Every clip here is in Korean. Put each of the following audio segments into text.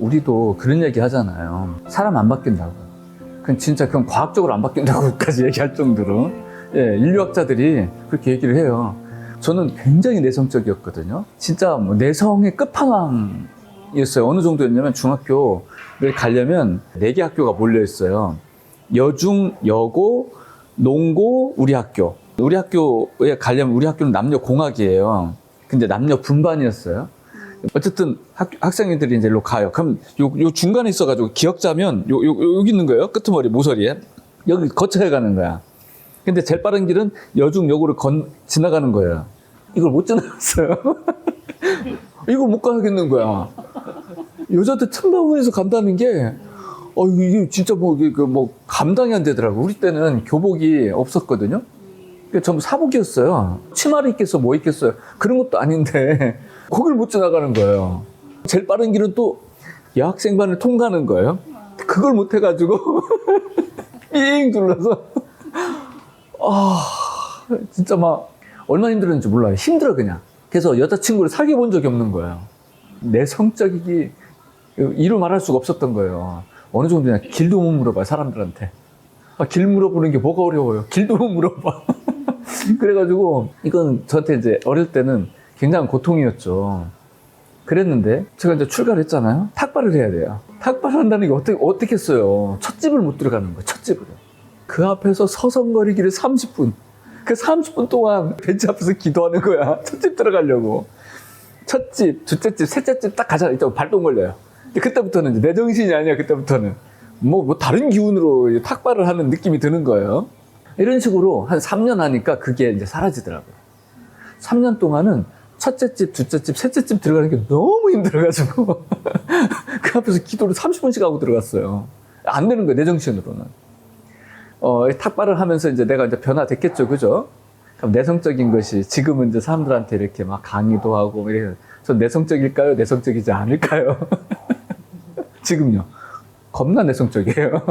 우리도 그런 얘기 하잖아요. 사람 안 바뀐다고. 그건 과학적으로 안 바뀐다고까지 얘기할 정도로. 예, 인류학자들이 그렇게 얘기를 해요. 저는 굉장히 내성적이었거든요. 진짜 뭐 내성의 끝판왕이었어요. 어느 정도였냐면 중학교를 가려면 4개 학교가 몰려 있어요. 여중, 여고, 농고, 우리 학교. 우리 학교에 가려면 우리 학교는 남녀 공학이에요. 근데 남녀 분반이었어요. 어쨌든 학생들이 이제 일로 가요. 그럼 요 중간에 있어가지고 기억자면 여기 있는 거예요. 끄트머리 모서리에. 여기 거쳐야 가는 거야. 근데 제일 빠른 길은 여중 여고를 지나가는 거예요. 이걸 못 지나갔어요. 이걸 못 가겠는 거야. 여자들 틈바구니에서 간다는 게 이게 진짜 뭐 감당이 안 되더라고. 우리 때는 교복이 없었거든요. 전부 사복이었어요. 치마를 입겠어, 뭐 입겠어요. 그런 것도 아닌데 거길 못 지나가는 거예요. 제일 빠른 길은 또 여학생반을 통과하는 거예요. 그걸 못 해가지고 삥 둘러서 진짜 막 얼마나 힘들었는지 몰라요. 힘들어 그냥. 그래서 여자친구를 사귀어 본 적이 없는 거예요. 내성적이기 이루 말할 수가 없었던 거예요. 어느 정도냐, 길도 못 물어봐요, 사람들한테. 길 물어보는 게 뭐가 어려워요. 길도 못 물어봐. 그래가지고 이건 저한테 이제 어릴 때는 굉장한 고통이었죠. 그랬는데 제가 이제 출가를 했잖아요. 탁발을 해야 돼요. 탁발을 한다는 게 어떻게 했어요. 첫 집을 못 들어가는 거예요. 첫 집을. 그 앞에서 서성거리기를 30분. 그 30분 동안 벤치 앞에서 기도하는 거야. 첫 집 들어가려고. 첫 집, 둘째 집, 셋째 집 딱 가자. 이제 발동 걸려요. 근데 그때부터는 이제 내 정신이 아니야. 그때부터는. 뭐 다른 기운으로 탁발을 하는 느낌이 드는 거예요. 이런 식으로 한 3년 하니까 그게 이제 사라지더라고요. 3년 동안은 첫째 집, 둘째 집, 셋째 집 들어가는 게 너무 힘들어가지고 그 앞에서 기도를 30분씩 하고 들어갔어요. 안 되는 거예요, 내 정신으로는. 탁발을 하면서 이제 내가 이제 변화됐겠죠, 그죠? 그럼 내성적인 것이 지금은 이제 사람들한테 이렇게 막 강의도 하고 이래요. 전 내성적일까요? 내성적이지 않을까요? 지금요. 겁나 내성적이에요.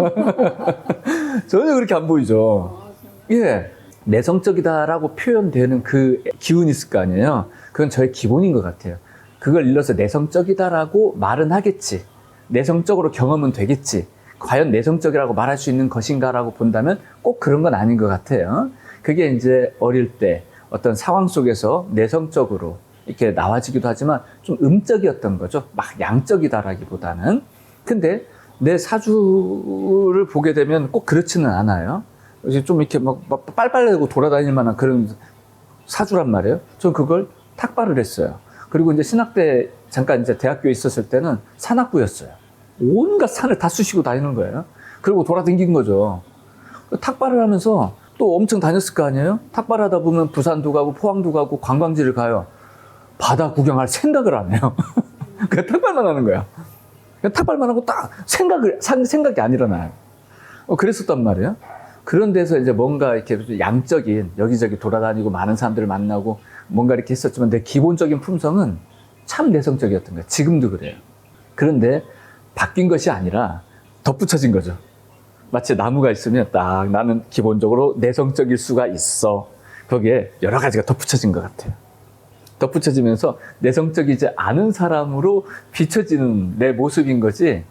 전혀 그렇게 안 보이죠. 예. 내성적이다라고 표현되는 그 기운이 있을 거 아니에요. 그건 저의 기본인 것 같아요. 그걸 일러서 내성적이다라고 말은 하겠지. 내성적으로 경험은 되겠지. 과연 내성적이라고 말할 수 있는 것인가라고 본다면 꼭 그런 건 아닌 것 같아요. 그게 이제 어릴 때 어떤 상황 속에서 내성적으로 이렇게 나와지기도 하지만 좀 음적이었던 거죠. 막 양적이다라기보다는. 근데 내 사주를 보게 되면 꼭 그렇지는 않아요. 이제 좀 이렇게 막 빨빨대고 돌아다닐 만한 그런 사주란 말이에요. 전 그걸 탁발을 했어요. 그리고 이제 신학 때 잠깐 이제 대학교에 있었을 때는 산악부였어요. 온갖 산을 다 쑤시고 다니는 거예요. 그리고 돌아다닌 거죠. 탁발을 하면서 또 엄청 다녔을 거 아니에요? 탁발하다 보면 부산도 가고 포항도 가고 관광지를 가요. 바다 구경할 생각을 안 해요. 그냥 탁발만 하는 거야. 그냥 탁발만 하고 딱 생각이 안 일어나요. 그랬었단 말이에요. 그런 데서 이제 뭔가 이렇게 양적인 여기저기 돌아다니고 많은 사람들을 만나고 뭔가 이렇게 했었지만 내 기본적인 품성은 참 내성적이었던 거예요. 지금도 그래요. 그런데 바뀐 것이 아니라 덧붙여진 거죠. 마치 나무가 있으면 딱 나는 기본적으로 내성적일 수가 있어. 거기에 여러 가지가 덧붙여진 것 같아요. 덧붙여지면서 내성적이지 않은 사람으로 비춰지는 내 모습인 거지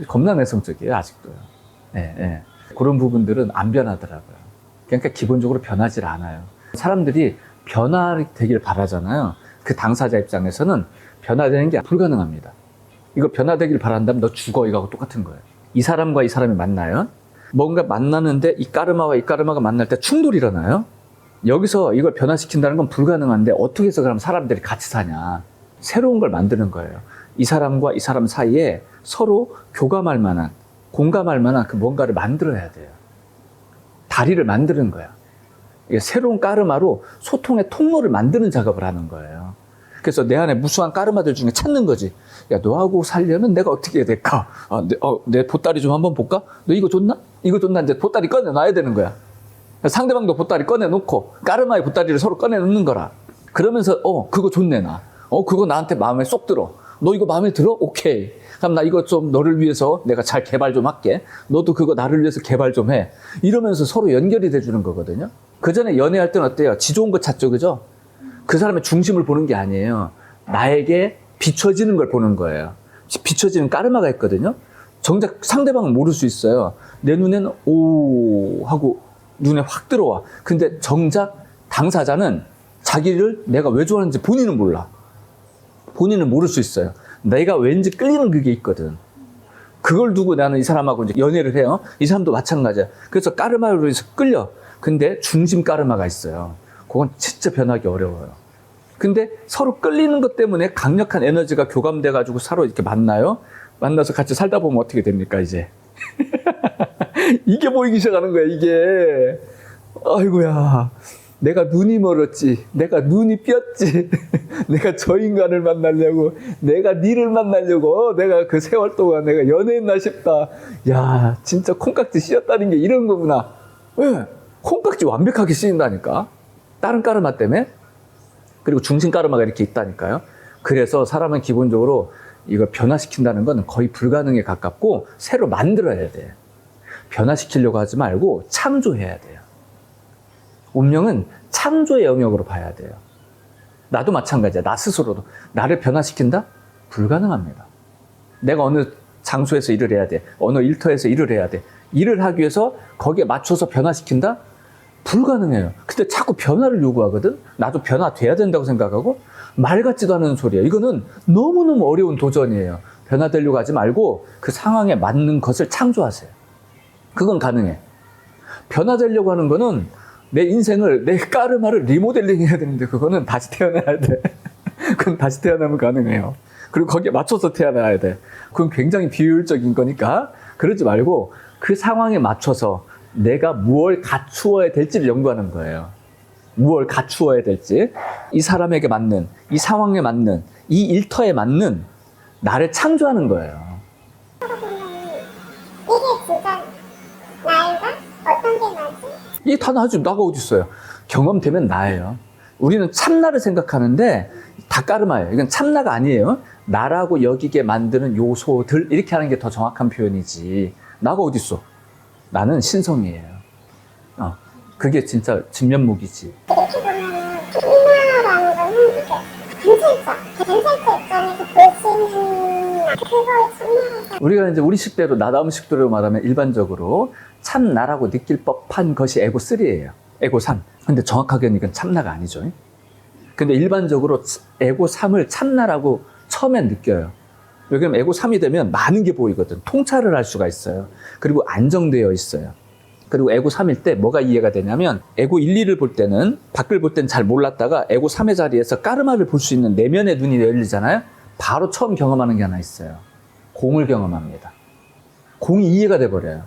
겁나 내성적이에요, 아직도요. 예. 그런 부분들은 안 변하더라고요. 그러니까 기본적으로 변하지 않아요. 사람들이 변화되길 바라잖아요. 그 당사자 입장에서는 변화되는 게 불가능합니다. 이거 변화되길 바란다면 너 죽어, 이거하고 똑같은 거예요. 이 사람과 이 사람이 만나요. 뭔가 만나는데 이 까르마와 이 까르마가 만날 때 충돌이 일어나요. 여기서 이걸 변화시킨다는 건 불가능한데 어떻게 해서 그럼 사람들이 같이 사냐. 새로운 걸 만드는 거예요. 이 사람과 이 사람 사이에 서로 교감할 만한, 공감할 만한 그 뭔가를 만들어야 돼요. 다리를 만드는 거야. 이게 새로운 까르마로 소통의 통로를 만드는 작업을 하는 거예요. 그래서 내 안에 무수한 까르마들 중에 찾는 거지. 야, 너하고 살려면 내가 어떻게 해야 될까? 내 보따리 좀 한번 볼까? 너 이거 줬나? 이거 줬나? 이제 보따리 꺼내놔야 되는 거야. 상대방도 보따리 꺼내놓고 까르마의 보따리를 서로 꺼내놓는 거라. 그러면서 그거 좋네 나. 그거 나한테 마음에 쏙 들어. 너 이거 마음에 들어? 오케이. 그럼 나 이거 좀 너를 위해서 내가 잘 개발 좀 할게. 너도 그거 나를 위해서 개발 좀 해. 이러면서 서로 연결이 돼주는 거거든요. 그 전에 연애할 때는 어때요? 지 좋은 거 찾죠, 그죠? 그 사람의 중심을 보는 게 아니에요. 나에게 비춰지는 걸 보는 거예요. 비춰지는 까르마가 있거든요. 정작 상대방은 모를 수 있어요. 내 눈에는 오 하고 눈에 확 들어와. 근데 정작 당사자는 자기를 내가 왜 좋아하는지 본인은 몰라. 본인은 모를 수 있어요. 내가 왠지 끌리는 그게 있거든. 그걸 두고 나는 이 사람하고 이제 연애를 해요. 이 사람도 마찬가지야. 그래서 까르마로 해서 끌려. 근데 중심 까르마가 있어요. 그건 진짜 변하기 어려워요. 근데 서로 끌리는 것 때문에 강력한 에너지가 교감돼가지고 서로 이렇게 만나요. 만나서 같이 살다 보면 어떻게 됩니까, 이제? 이게 보이기 시작하는 거야, 이게. 아이고야. 내가 눈이 멀었지. 내가 눈이 삐었지. 내가 저 인간을 만나려고. 내가 니를 만나려고. 내가 그 세월 동안 내가 연애했나 싶다. 야, 진짜 콩깍지 씌었다는 게 이런 거구나. 왜? 콩깍지 완벽하게 씌인다니까. 다른 까르마 때문에. 그리고 중심 까르마가 이렇게 있다니까요. 그래서 사람은 기본적으로 이걸 변화시킨다는 건 거의 불가능에 가깝고 새로 만들어야 돼. 변화시키려고 하지 말고 창조해야 돼요. 운명은 창조의 영역으로 봐야 돼요. 나도 마찬가지야. 나 스스로도. 나를 변화시킨다? 불가능합니다. 내가 어느 장소에서 일을 해야 돼. 어느 일터에서 일을 해야 돼. 일을 하기 위해서 거기에 맞춰서 변화시킨다? 불가능해요. 근데 자꾸 변화를 요구하거든? 나도 변화돼야 된다고 생각하고 말 같지도 않은 소리야. 이거는 너무너무 어려운 도전이에요. 변화되려고 하지 말고 그 상황에 맞는 것을 창조하세요. 그건 가능해. 변화되려고 하는 거는 내 인생을, 내 까르마를 리모델링 해야 되는데 그거는 다시 태어나야 돼. 그건 다시 태어나면 가능해요. 그리고 거기에 맞춰서 태어나야 돼. 그건 굉장히 비효율적인 거니까 그러지 말고 그 상황에 맞춰서 내가 무엇을 갖추어야 될지를 연구하는 거예요. 무엇을 갖추어야 될지. 이 사람에게 맞는, 이 상황에 맞는, 이 일터에 맞는 나를 창조하는 거예요. 이게 진짜 나인가? 어떤 게 나지? 이게 다 나지. 나가 어디 있어요. 경험되면 나예요. 우리는 참나를 생각하는데 다 까르마예요. 이건 참나가 아니에요. 나라고 여기게 만드는 요소들 이렇게 하는 게 더 정확한 표현이지. 나가 어디 있어. 나는 신성이에요. 그게 진짜 진면목이지. 이렇게 보면은 참나라는 거는 이렇게 관찰자 입장에서 볼 수 있는 그걸 참나라고. 우리가 이제 우리식대로 나다움 식대로 말하면 일반적으로 참나라고 느낄 법한 것이 에고 3예요. 에고 3. 근데 정확하게는 이건 참나가 아니죠. 근데 일반적으로 에고 3을 참나라고 처음엔 느껴요. 왜냐면 에고 3이 되면 많은 게 보이거든. 통찰을 할 수가 있어요. 그리고 안정되어 있어요. 그리고 에고 3일 때 뭐가 이해가 되냐면 에고 1, 2를 볼 때는 밖을 볼 때는 잘 몰랐다가 에고 3의 자리에서 까르마를 볼 수 있는 내면의 눈이 열리잖아요. 바로 처음 경험하는 게 하나 있어요. 공을 경험합니다. 공이 이해가 돼버려요.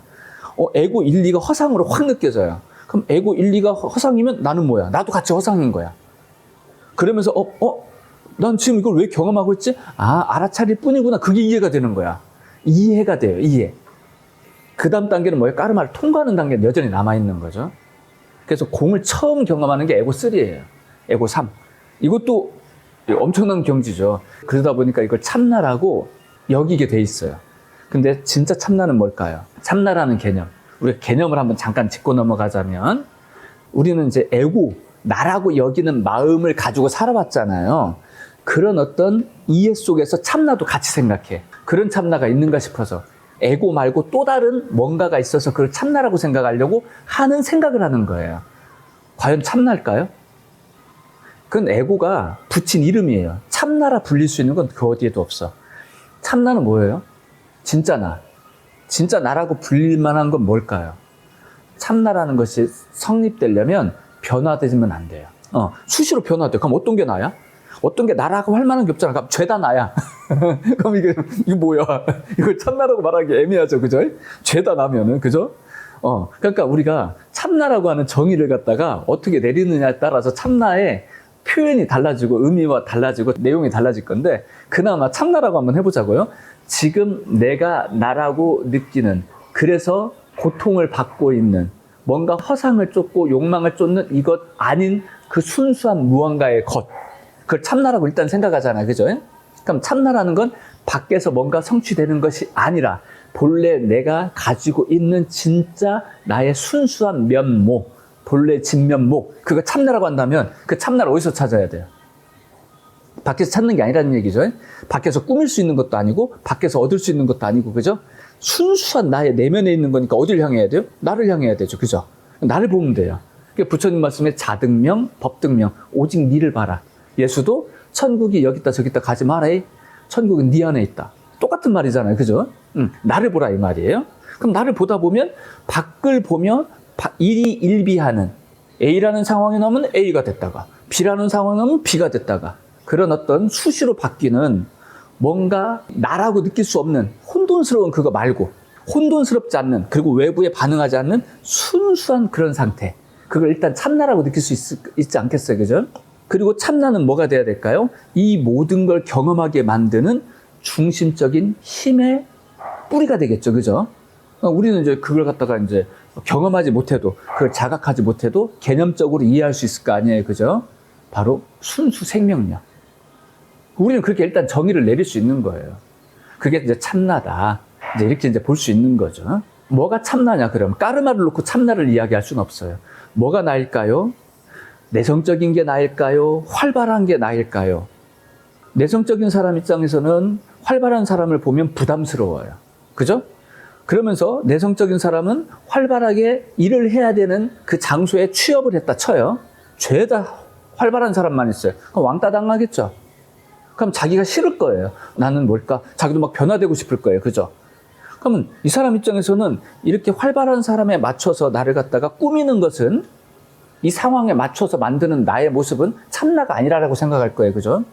에고 1, 2가 허상으로 확 느껴져요. 그럼 에고 1, 2가 허상이면 나는 뭐야? 나도 같이 허상인 거야. 그러면서 난 지금 이걸 왜 경험하고 있지? 알아차릴 뿐이구나. 그게 이해가 되는 거야. 이해가 돼요. 이해. 그 다음 단계는 뭐예요? 까르마를 통과하는 단계는 여전히 남아있는 거죠. 그래서 공을 처음 경험하는 게 에고 3예요. 에고 3. 이것도 엄청난 경지죠. 그러다 보니까 이걸 참나라고 여기게 돼 있어요. 근데 진짜 참나는 뭘까요? 참나라는 개념. 우리가 개념을 한번 잠깐 짚고 넘어가자면 우리는 이제 에고, 나라고 여기는 마음을 가지고 살아왔잖아요. 그런 어떤 이해 속에서 참나도 같이 생각해. 그런 참나가 있는가 싶어서 에고 말고 또 다른 뭔가가 있어서 그걸 참나라고 생각하려고 하는 생각을 하는 거예요. 과연 참나일까요? 그건 에고가 붙인 이름이에요. 참나라 불릴 수 있는 건 그 어디에도 없어. 참나는 뭐예요? 진짜 나. 진짜 나라고 불릴 만한 건 뭘까요? 참나라는 것이 성립되려면 변화되면 안 돼요. 수시로 변화돼. 그럼 어떤 게 나야? 어떤 게 나라고 할 만한 게 없잖아. 그럼 죄다 나야. 그럼 이게 뭐야? 이걸 참나라고 말하기 애매하죠. 그죠? 죄다 나면은, 그죠? 그러니까 우리가 참나라고 하는 정의를 갖다가 어떻게 내리느냐에 따라서 참나의 표현이 달라지고 의미와 달라지고 내용이 달라질 건데 그나마 참나라고 한번 해보자고요. 지금 내가 나라고 느끼는 그래서 고통을 받고 있는 뭔가 허상을 쫓고 욕망을 쫓는 이것 아닌 그 순수한 무언가의 것 그걸 참나라고 일단 생각하잖아요. 그죠? 그럼 참나라는 건 밖에서 뭔가 성취되는 것이 아니라 본래 내가 가지고 있는 진짜 나의 순수한 면목 본래 진면목 그거 참나라고 한다면 그 참나를 어디서 찾아야 돼요? 밖에서 찾는 게 아니라는 얘기죠. 밖에서 꾸밀 수 있는 것도 아니고 밖에서 얻을 수 있는 것도 아니고, 그죠? 순수한 나의 내면에 있는 거니까 어디를 향해야 돼요? 나를 향해야 되죠. 그죠? 나를 보면 돼요. 그러니까 부처님 말씀에 자등명, 법등명, 오직 니를 봐라. 예수도 천국이 여기 있다 저기 있다 가지 마라. 천국은 네 안에 있다. 똑같은 말이잖아요. 그죠? 나를 보라 이 말이에요. 그럼 나를 보다 보면 밖을 보면 일이 일비하는 A라는 상황에 나오면 A가 됐다가 B라는 상황에 나오면 B가 됐다가 그런 어떤 수시로 바뀌는 뭔가 나라고 느낄 수 없는 혼돈스러운 그거 말고 혼돈스럽지 않는 그리고 외부에 반응하지 않는 순수한 그런 상태. 그걸 일단 참나라고 느낄 수 있지 않겠어요. 그죠? 그리고 참나는 뭐가 돼야 될까요? 이 모든 걸 경험하게 만드는 중심적인 힘의 뿌리가 되겠죠. 그죠? 우리는 이제 그걸 갖다가 이제 경험하지 못해도, 그걸 자각하지 못해도 개념적으로 이해할 수 있을 거 아니에요. 그죠? 바로 순수 생명력. 우리는 그렇게 일단 정의를 내릴 수 있는 거예요. 그게 이제 참나다. 이제 이렇게 이제 볼 수 있는 거죠. 뭐가 참나냐, 그럼? 까르마를 놓고 참나를 이야기할 수는 없어요. 뭐가 나일까요? 내성적인 게 나일까요? 활발한 게 나일까요? 내성적인 사람 입장에서는 활발한 사람을 보면 부담스러워요. 그죠? 그러면서 내성적인 사람은 활발하게 일을 해야 되는 그 장소에 취업을 했다 쳐요. 죄다 활발한 사람만 있어요. 그럼 왕따 당하겠죠? 그럼 자기가 싫을 거예요. 나는 뭘까? 자기도 막 변화되고 싶을 거예요. 그죠? 그러면 이 사람 입장에서는 이렇게 활발한 사람에 맞춰서 나를 갖다가 꾸미는 것은 이 상황에 맞춰서 만드는 나의 모습은 참나가 아니라고 생각할 거예요. 그죠?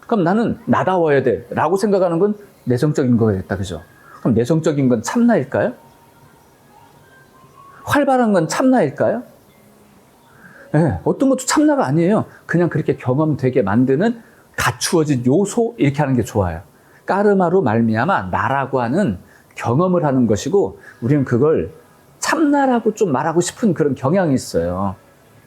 그럼 나는 나다워야 돼 라고 생각하는 건 내성적인 거겠다. 그죠? 그럼 내성적인 건 참나일까요? 활발한 건 참나일까요? 네, 어떤 것도 참나가 아니에요. 그냥 그렇게 경험되게 만드는 갖추어진 요소, 이렇게 하는 게 좋아요. 까르마로 말미암아 나라고 하는 경험을 하는 것이고, 우리는 그걸 참나라고 좀 말하고 싶은 그런 경향이 있어요.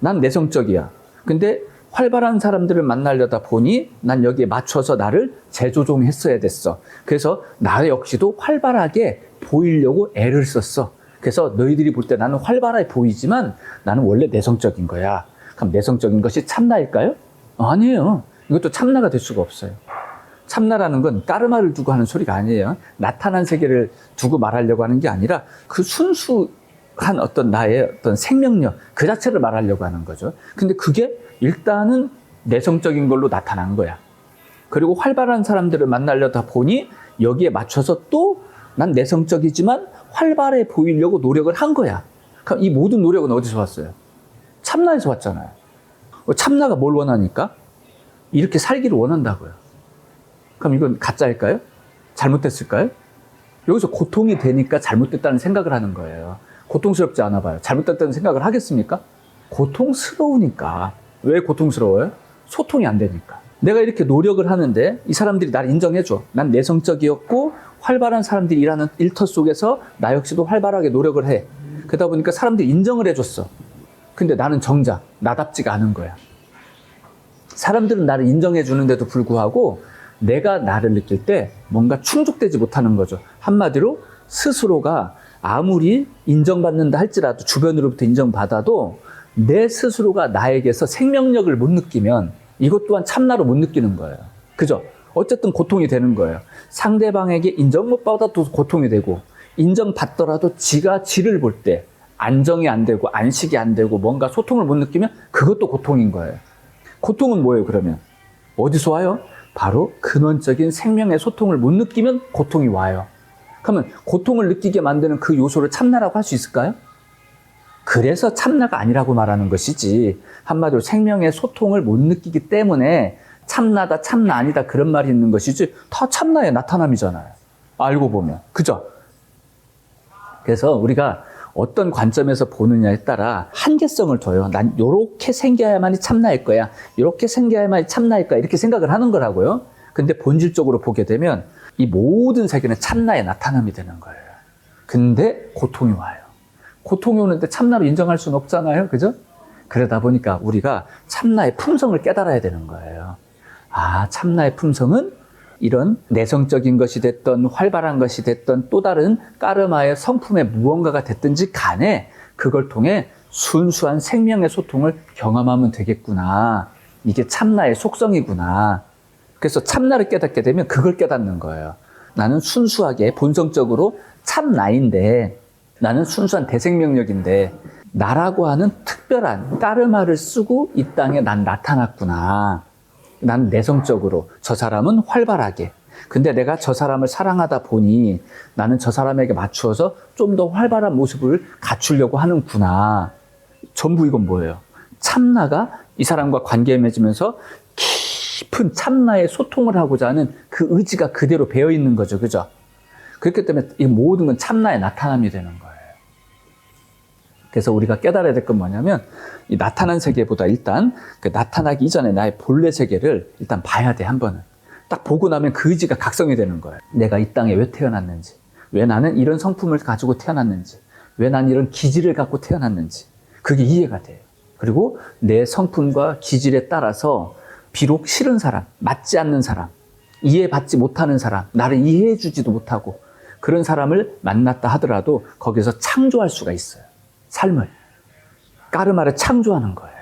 난 내성적이야. 근데 활발한 사람들을 만나려다 보니 난 여기에 맞춰서 나를 재조종했어야 됐어. 그래서 나 역시도 활발하게 보이려고 애를 썼어. 그래서 너희들이 볼 때 나는 활발해 보이지만 나는 원래 내성적인 거야. 그럼 내성적인 것이 참나일까요? 아니에요. 이것도 참나가 될 수가 없어요. 참나라는 건 까르마를 두고 하는 소리가 아니에요. 나타난 세계를 두고 말하려고 하는 게 아니라 그 순수한 어떤 나의 어떤 생명력 그 자체를 말하려고 하는 거죠. 근데 그게 일단은 내성적인 걸로 나타난 거야. 그리고 활발한 사람들을 만나려다 보니 여기에 맞춰서 또 난 내성적이지만 활발해 보이려고 노력을 한 거야. 그럼 이 모든 노력은 어디서 왔어요? 참나에서 왔잖아요. 참나가 뭘 원하니까? 이렇게 살기를 원한다고요. 그럼 이건 가짜일까요? 잘못됐을까요? 여기서 고통이 되니까 잘못됐다는 생각을 하는 거예요. 고통스럽지 않아 봐요. 잘못됐다는 생각을 하겠습니까? 고통스러우니까. 왜 고통스러워요? 소통이 안 되니까. 내가 이렇게 노력을 하는데 이 사람들이 나를 인정해줘. 난 내성적이었고 활발한 사람들이 일하는 일터 속에서 나 역시도 활발하게 노력을 해. 그러다 보니까 사람들이 인정을 해줬어. 근데 나는 정작 나답지가 않은 거야. 사람들은 나를 인정해 주는데도 불구하고 내가 나를 느낄 때 뭔가 충족되지 못하는 거죠. 한마디로 스스로가 아무리 인정받는다 할지라도 주변으로부터 인정받아도 내 스스로가 나에게서 생명력을 못 느끼면 이것 또한 참나로 못 느끼는 거예요. 그죠? 어쨌든 고통이 되는 거예요. 상대방에게 인정 못 받아도 고통이 되고 인정받더라도 지가 지를 볼 때 안정이 안 되고 안식이 안 되고 뭔가 소통을 못 느끼면 그것도 고통인 거예요. 고통은 뭐예요, 그러면? 어디서 와요? 바로 근원적인 생명의 소통을 못 느끼면 고통이 와요. 그러면 고통을 느끼게 만드는 그 요소를 참나라고 할 수 있을까요? 그래서 참나가 아니라고 말하는 것이지, 한마디로 생명의 소통을 못 느끼기 때문에 참나다, 참나 아니다 그런 말이 있는 것이지 다 참나의 나타남이잖아요. 알고 보면. 그죠? 그래서 우리가 어떤 관점에서 보느냐에 따라 한계성을 둬요. 난 요렇게 생겨야만이 참나일 거야. 요렇게 생겨야만이 참나일 거야. 이렇게 생각을 하는 거라고요. 근데 본질적으로 보게 되면 이 모든 세계는 참나의 나타남이 되는 거예요. 근데 고통이 와요. 고통이 오는데 참나로 인정할 수는 없잖아요. 그죠? 그러다 보니까 우리가 참나의 품성을 깨달아야 되는 거예요. 아, 참나의 품성은 이런 내성적인 것이 됐던 활발한 것이 됐던 또 다른 까르마의 성품의 무언가가 됐든지 간에 그걸 통해 순수한 생명의 소통을 경험하면 되겠구나. 이게 참나의 속성이구나. 그래서 참나를 깨닫게 되면 그걸 깨닫는 거예요. 나는 순수하게 본성적으로 참나인데, 나는 순수한 대생명력인데, 나라고 하는 특별한 따르마를 쓰고 이 땅에 난 나타났구나. 난 내성적으로, 저 사람은 활발하게. 근데 내가 저 사람을 사랑하다 보니 나는 저 사람에게 맞추어서 좀 더 활발한 모습을 갖추려고 하는구나. 전부 이건 뭐예요? 참나가 이 사람과 관계에 맺으면서 깊은 참나의 소통을 하고자 하는 그 의지가 그대로 배어 있는 거죠. 그죠? 그렇기 때문에 이 모든 건 참나의 나타남이 되는 거예요. 그래서 우리가 깨달아야 될 건 뭐냐면, 이 나타난 세계보다 일단 그 나타나기 이전에 나의 본래 세계를 일단 봐야 돼, 한 번은. 딱 보고 나면 그 의지가 각성이 되는 거예요. 내가 이 땅에 왜 태어났는지, 왜 나는 이런 성품을 가지고 태어났는지, 왜 난 이런 기질을 갖고 태어났는지, 그게 이해가 돼요. 그리고 내 성품과 기질에 따라서 비록 싫은 사람, 맞지 않는 사람, 이해받지 못하는 사람, 나를 이해해주지도 못하고 그런 사람을 만났다 하더라도 거기서 창조할 수가 있어요. 삶을. 까르마를 창조하는 거예요.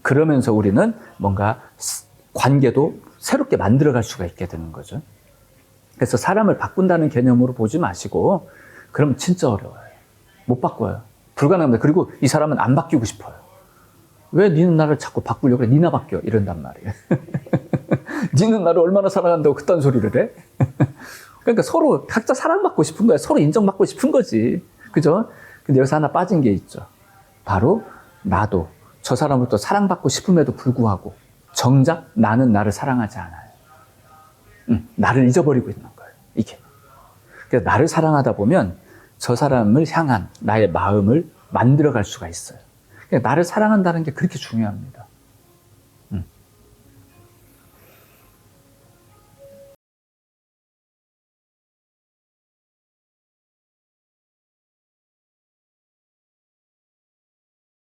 그러면서 우리는 뭔가 관계도 새롭게 만들어갈 수가 있게 되는 거죠. 그래서 사람을 바꾼다는 개념으로 보지 마시고, 그러면 진짜 어려워요. 못 바꿔요. 불가능합니다. 그리고 이 사람은 안 바뀌고 싶어요. 왜 니는 나를 자꾸 바꾸려고 그래? 니나 바뀌어. 이런단 말이에요. 니는 나를 얼마나 사랑한다고 그딴 소리를 해? 그러니까 서로 각자 사랑받고 싶은 거야. 서로 인정받고 싶은 거지. 그죠? 근데 여기서 하나 빠진 게 있죠. 바로 나도 저 사람으로부터 사랑받고 싶음에도 불구하고 정작 나는 나를 사랑하지 않아요. 나를 잊어버리고 있는 거예요. 이게. 그래서 나를 사랑하다 보면 저 사람을 향한 나의 마음을 만들어갈 수가 있어요. 그러니까 나를 사랑한다는 게 그렇게 중요합니다.